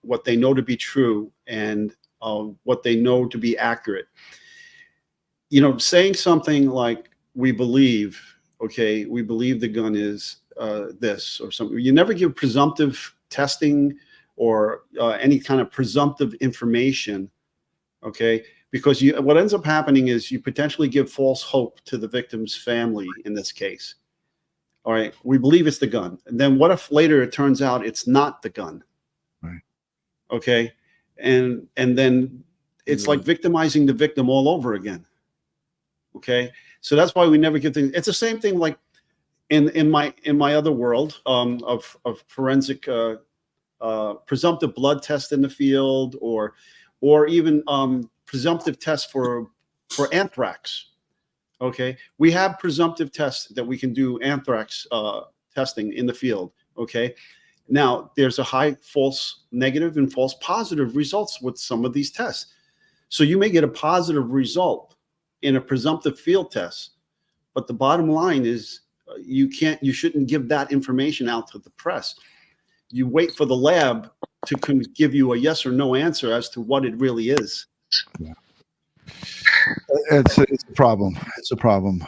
know to be true and what they know to be accurate. Saying something like we believe the gun is this or something. You never give presumptive testing or any kind of presumptive information, okay? Because what ends up happening is you potentially give false hope to the victim's family in this case. All right, we believe it's the gun. And then what if later it turns out it's not the gun? Right. Okay. And then it's like victimizing the victim all over again. Okay. So that's why we never give things. It's the same thing like in my other world of forensic presumptive blood test in the field or even presumptive tests for anthrax. Okay, we have presumptive tests that we can do anthrax testing in the field. Okay, now there's a high false negative and false positive results with some of these tests. So you may get a positive result in a presumptive field test, but the bottom line is you shouldn't give that information out to the press. You wait for the lab to give you a yes or no answer as to what it really is. Yeah. It's a problem. It's a problem.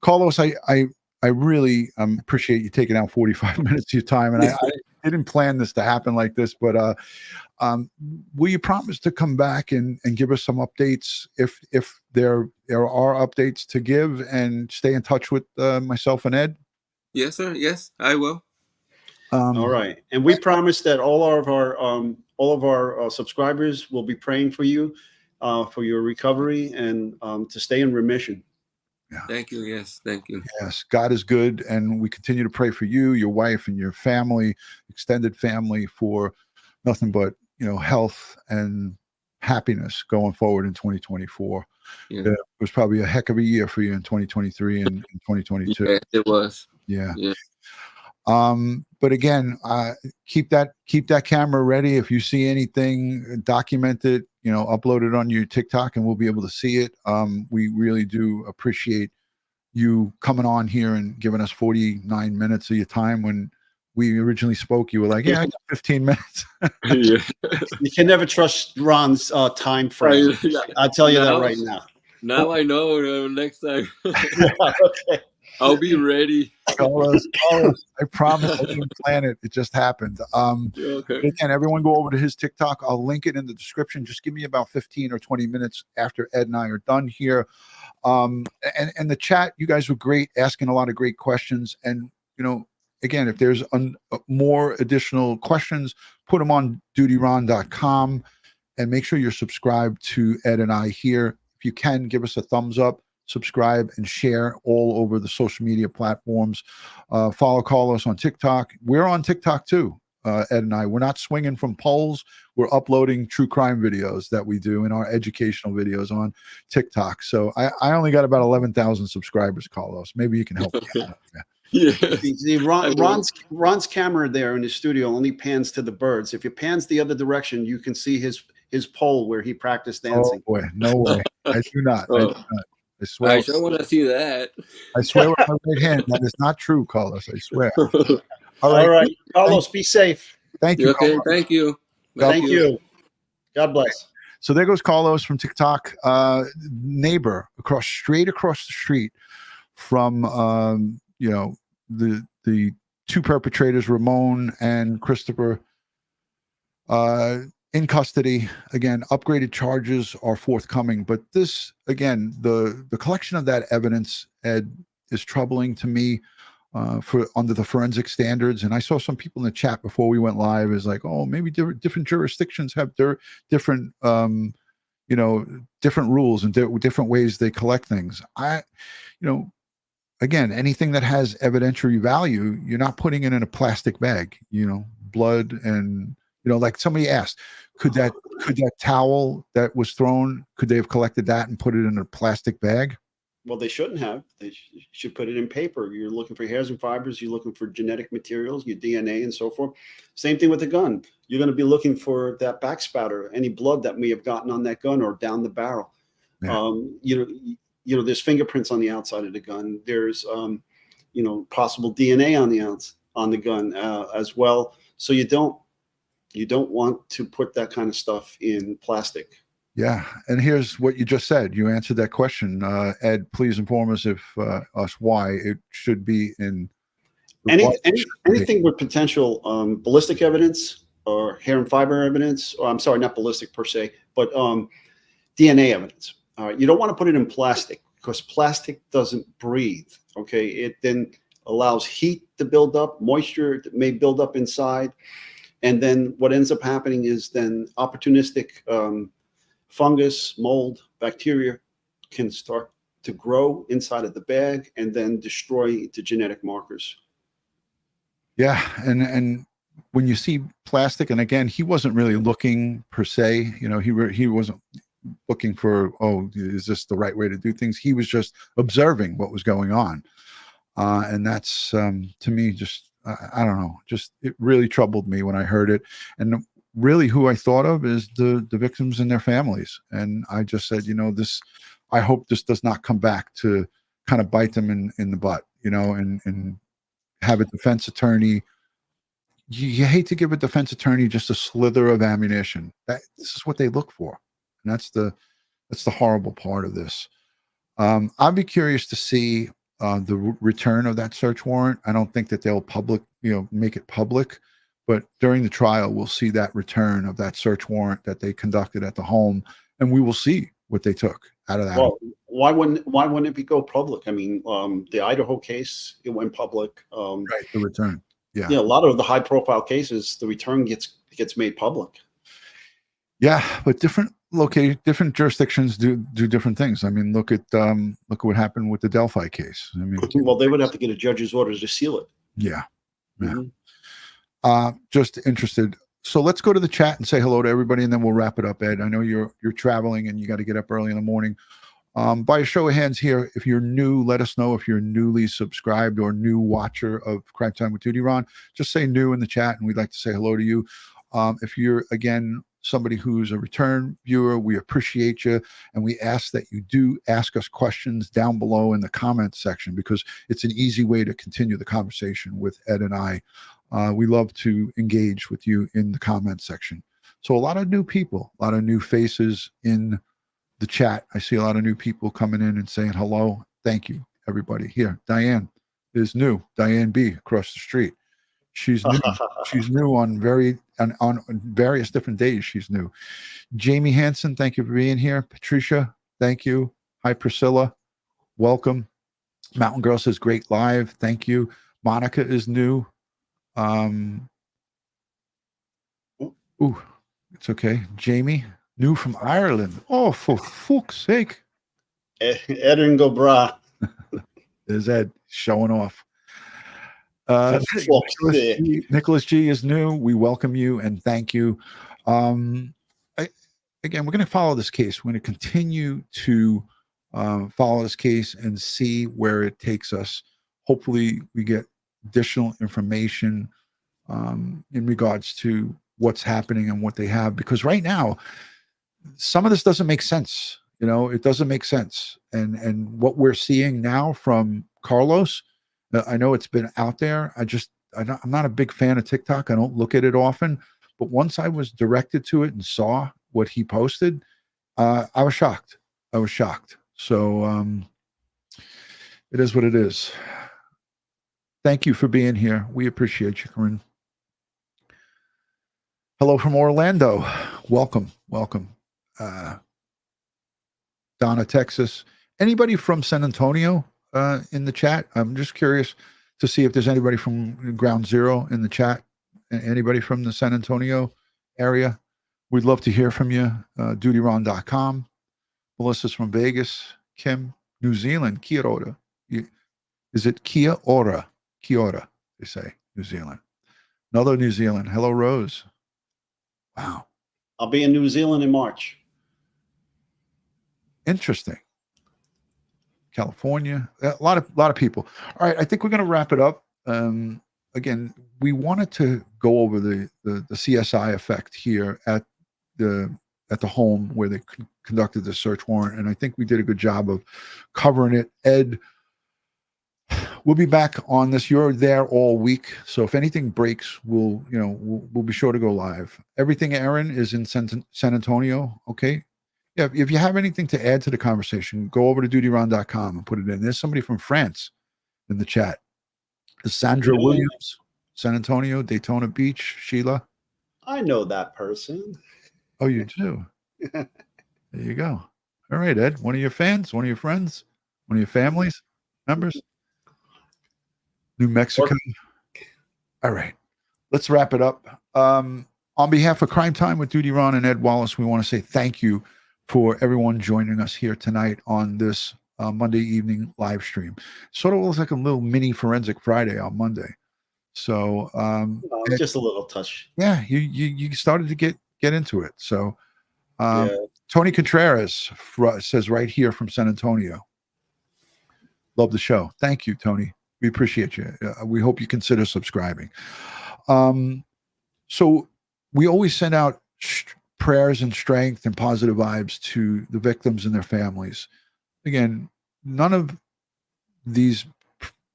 Carlos, I really appreciate you taking out 45 minutes of your time. And I didn't plan this to happen like this, but will you promise to come back and give us some updates if there are updates to give, and stay in touch with myself and Ed? Yes, sir. Yes, I will. All right. And we promise that all of our subscribers will be praying for you for your recovery and to stay in remission. Yeah. Thank you. Yes. Thank you. Yes. God is good. And we continue to pray for you, your wife, and your family, extended family, for nothing but, health and happiness going forward in 2024. Yeah. It was probably a heck of a year for you in 2023 and in 2022. Yes, it was. Yeah. Yeah. But again, keep that camera ready. If you see anything, document it, upload it on your TikTok and we'll be able to see it. We really do appreciate you coming on here and giving us 49 minutes of your time. When we originally spoke, you were like, yeah, I got 15 minutes. Yeah. You can never trust Ron's time frame. I'll tell you that right now. Now I know. Next time. Okay. I'll be ready. Carlos, I promise I didn't plan it. It just happened. Okay. Again, everyone go over to his TikTok. I'll link it in the description. Just give me about 15 or 20 minutes after Ed and I are done here. And the chat, you guys were great, asking a lot of great questions. And, again, if there's more additional questions, put them on DutyRon.com and make sure you're subscribed to Ed and I here. If you can, give us a thumbs up. subscribe, and share all over the social media platforms. Follow Carlos on TikTok. We're on TikTok too, Ed and I. We're not swinging from poles. We're uploading true crime videos that we do and our educational videos on TikTok. So I only got about 11,000 subscribers, Carlos. Maybe you can help me out. Yeah. Yeah. See, Ron's camera there in his studio only pans to the birds. If it pans the other direction, you can see his pole where he practiced dancing. Oh boy, no way. I do not. I do not. I swear. I sure want to see that. I swear with my right hand that is not true, Carlos. I swear. All All right, Carlos, be safe. Thank you. Okay, Carlos. thank you. Thank you. God bless. So there goes Carlos from TikTok, neighbor straight across the street from the two perpetrators, Ramon and Christopher, in custody. Again, upgraded charges are forthcoming, but this, again, the collection of that evidence, Ed, is troubling to me for under the forensic standards. And I saw some people in the chat before we went live is like, oh, maybe different jurisdictions have different different rules and different ways they collect things. Again, anything that has evidentiary value, you're not putting it in a plastic bag, blood. And, like somebody asked, could that towel that was thrown, could they have collected that and put it in a plastic bag? Well, they shouldn't have. They should put it in paper. You're looking for hairs and fibers. You're looking for genetic materials, your DNA and so forth. Same thing with the gun. You're going to be looking for that backspatter, any blood that may have gotten on that gun or down the barrel. Yeah. There's fingerprints on the outside of the gun. There's, possible DNA on the gun as well. So you don't want to put that kind of stuff in plastic. Yeah, and here's what you just said. You answered that question, Ed. Please inform us us why it should be in anything with potential ballistic evidence or hair and fiber evidence. Or I'm sorry, not ballistic per se, but DNA evidence. All right, you don't want to put it in plastic because plastic doesn't breathe. Okay, it then allows heat to build up, moisture that may build up inside, and then what ends up happening is then opportunistic fungus, mold, bacteria can start to grow inside of the bag and then destroy the genetic markers. Yeah, and when you see plastic, and again, he wasn't really looking per se. He wasn't looking for, oh, is this the right way to do things? He was just observing what was going on, and that's to me just I don't know, just it really troubled me when I heard it. And really who I thought of is the victims and their families. And I just said, I hope this does not come back to kind of bite them in the butt, and have a defense attorney. You hate to give a defense attorney just a slither of ammunition. This is what they look for. And that's the horrible part of this. I'd be curious to see the return of that search warrant. I don't think that they'll make it public. But during the trial, we'll see that return of that search warrant that they conducted at the home, and we will see what they took out of that. Well, why wouldn't it go public? I mean, the Idaho case, it went public. Right, the return. Yeah. A lot of the high-profile cases, the return gets made public. Yeah, but different jurisdictions do different things. I mean, look at what happened with the Delphi case. I mean, well, they would have to get a judge's order to seal it. Yeah. Yeah. Mm-hmm. Just interested. So let's go to the chat and say hello to everybody, and then we'll wrap it up, Ed. I know you're traveling and you got to get up early in the morning. By a show of hands here, if you're new, let us know if you're newly subscribed or new watcher of Crime Time with DutyRon. Just say new in the chat, and we'd like to say hello to you. If you're, again, somebody who's a return viewer, we appreciate you, and we ask that you do ask us questions down below in the comments section, because it's an easy way to continue the conversation with Ed and I. We love to engage with you in the comments section. So a lot of new people, a lot of new faces in the chat. I see a lot of new people coming in and saying hello. Thank you, everybody. Here, Diane is new. Diane B across the street. She's new. She's new on various different days. She's new. Jamie Hansen, thank you for being here. Patricia, thank you. Hi, Priscilla. Welcome. Mountain Girl says great live. Thank you. Monica is new. It's okay. Jamie, new from Ireland. Oh, for fuck's sake. Ed go bra. There's Ed showing off. Folks there. Nicholas G is new. We welcome you and thank you. Again, we're going to follow this case. We're going to continue to follow this case and see where it takes us. Hopefully, we get additional information in regards to what's happening and what they have. Because right now, some of this doesn't make sense. You know, it doesn't make sense. And what we're seeing now from Carlos, I know it's been out there. I'm not a big fan of TikTok. I don't look at it often. But once I was directed to it and saw what he posted, I was shocked. So it is what it is. Thank you for being here. We appreciate you, Corinne. Hello from Orlando. Welcome. Donna, Texas. Anybody from San Antonio in the chat? I'm just curious to see if there's anybody from Ground Zero in the chat. Anybody from the San Antonio area? We'd love to hear from you. DutyRon.com. Melissa's from Vegas. Kim, New Zealand. Kia ora. Is it Kia ora? Kia ora, they say. New Zealand. Another New Zealand. Hello, Rose. Wow. I'll be in New Zealand in March. Interesting. California. A lot of people. All right, I think we're going to wrap it up. Again, we wanted to go over the CSI effect here at the home where they conducted the search warrant, and I think we did a good job of covering it. Ed, we'll be back on this. You're there all week, so if anything breaks, we'll be sure to go live. Everything, Aaron, is in San Antonio. Okay. Yeah. If you have anything to add to the conversation, go over to DutyRon.com and put it in. There's somebody from France in the chat. Sandra Williams, San Antonio, Daytona Beach. Sheila. I know that person. Oh, you do? There you go. All right, Ed. One of your fans, one of your friends, one of your families members. New Mexico. All right. Let's wrap it up. On behalf of Crime Time with DutyRon and Ed Wallace, we want to say thank you for everyone joining us here tonight on this Monday evening live stream. Sort of looks like a little mini Forensic Friday on Monday. So just a little touch. Yeah, you started to get into it. So Tony Contreras says right here from San Antonio. Love the show. Thank you, Tony. We appreciate you. We hope you consider subscribing. So we always send out prayers and strength and positive vibes to the victims and their families. Again, none of these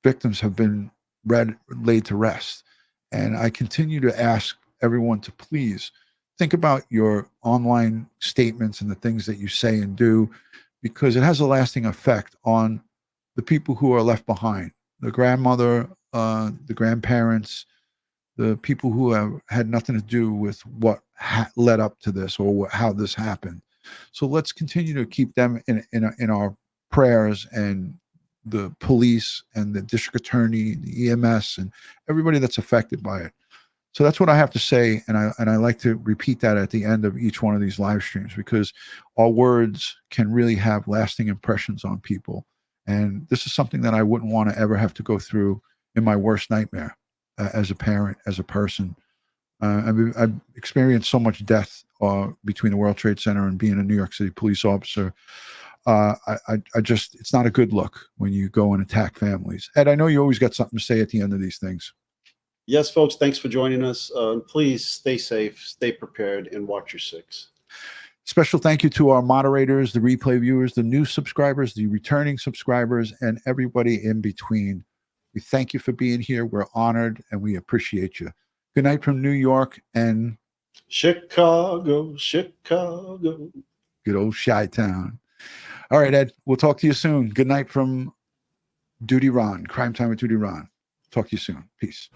victims have been laid to rest. And I continue to ask everyone to please think about your online statements and the things that you say and do, because it has a lasting effect on the people who are left behind, the grandmother, the grandparents, the people who have had nothing to do with what led up to this or how this happened. So let's continue to keep them in our prayers, and the police and the district attorney, the EMS, and everybody that's affected by it. So that's what I have to say, and I like to repeat that at the end of each one of these live streams, because our words can really have lasting impressions on people. And this is something that I wouldn't want to ever have to go through in my worst nightmare as a parent, as a person. I've experienced so much death between the World Trade Center and being a New York City police officer. It's not a good look when you go and attack families. Ed, I know you always got something to say at the end of these things. Yes, folks, thanks for joining us. Please stay safe, stay prepared, and watch your six. Special thank you to our moderators, the replay viewers, the new subscribers, the returning subscribers, and everybody in between. We thank you for being here. We're honored, and we appreciate you. Good night from New York and Chicago. Good old Chi-Town. All right, Ed, we'll talk to you soon. Good night from DutyRon, Crime Time with DutyRon. Talk to you soon. Peace.